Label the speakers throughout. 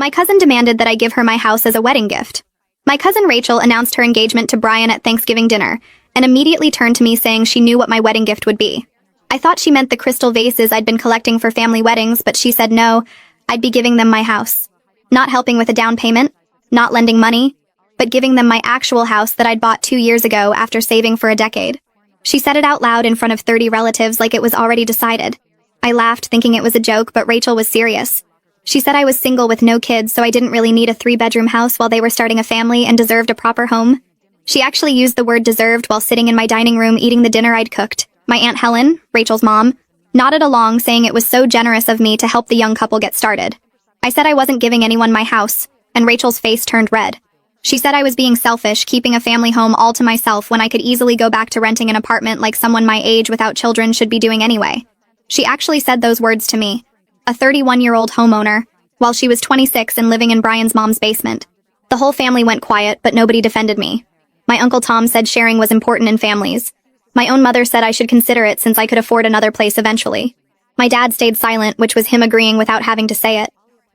Speaker 1: My cousin demanded that I give her my house as a wedding gift. My cousin Rachel announced her engagement to Brian at Thanksgiving dinner, and immediately turned to me saying she knew what my wedding gift would be. I thought she meant the crystal vases I'd been collecting for family weddings, but she said no, I'd be giving them my house. Not helping with a down payment, not lending money, but giving them my actual house that I'd bought 2 years ago after saving for a decade. She said it out loud in front of 30 relatives like it was already decided. I laughed, thinking it was a joke, but Rachel was serious. She said I was single with no kids, so I didn't really need a 3-bedroom house while they were starting a family and deserved a proper home. She actually used the word deserved while sitting in my dining room eating the dinner I'd cooked. My Aunt Helen, Rachel's mom, nodded along, saying it was so generous of me to help the young couple get started. I said I wasn't giving anyone my house, and Rachel's face turned red. She said I was being selfish, keeping a family home all to myself when I could easily go back to renting an apartment like someone my age without children should be doing anyway. She actually said those words to me, a 31-year-old homeowner, while she was 26 and living in Brian's mom's basement. The whole family went quiet, but nobody defended me. My Uncle Tom said sharing was important in families. My own mother said I should consider it since I could afford another place eventually. My dad stayed silent, which was him agreeing without having to say it.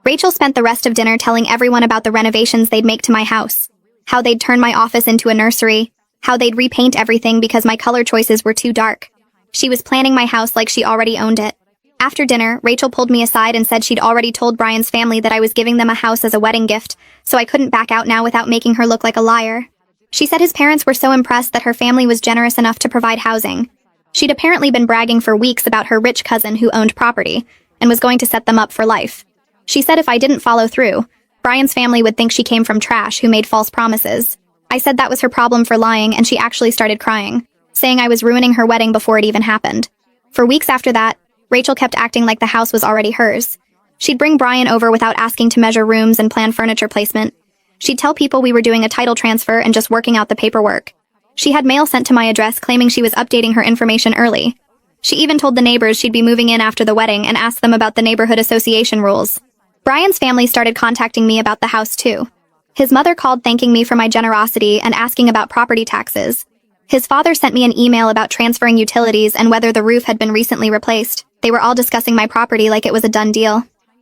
Speaker 1: Rachel spent the rest of dinner telling everyone about the renovations they'd make to my house, how they'd turn my office into a nursery, how they'd repaint everything because my color choices were too dark. She was planning my house like she already owned it. After dinner, Rachel pulled me aside and said she'd already told Brian's family that I was giving them a house as a wedding gift, so I couldn't back out now without making her look like a liar. She said his parents were so impressed that her family was generous enough to provide housing. She'd apparently been bragging for weeks about her rich cousin who owned property, and was going to set them up for life. She said if I didn't follow through, Brian's family would think she came from trash who made false promises. I said that was her problem for lying, and she actually started crying, saying I was ruining her wedding before it even happened. For weeks after that, Rachel kept acting like the house was already hers. She'd bring Brian over without asking to measure rooms and plan furniture placement. She'd tell people we were doing a title transfer and just working out the paperwork. She had mail sent to my address claiming she was updating her information early. She even told the neighbors she'd be moving in after the wedding and asked them about the neighborhood association rules. Brian's family started contacting me about the house too. His mother called thanking me for my generosity and asking about property taxes. His father sent me an email about transferring utilities and whether the roof had been recently replaced. They were all discussing my property like it was a done deal.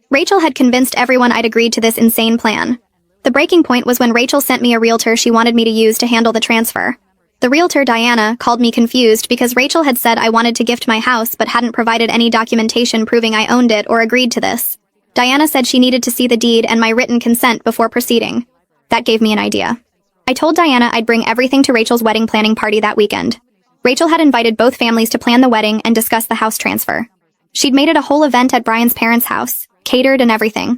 Speaker 1: Rachel had convinced everyone I'd agreed to this insane plan. The breaking point was when Rachel sent me a realtor she wanted me to use to handle the transfer. The realtor, Diana, called me confused because Rachel had said I wanted to gift my house but hadn't provided any documentation proving I owned it or agreed to this. Diana said she needed to see the deed and my written consent before proceeding. That gave me an idea. I told Diana I'd bring everything to Rachel's wedding planning party that weekend. Rachel had invited both families to plan the wedding and discuss the house transfer. She'd made it a whole event at Brian's parents' house, catered and everything.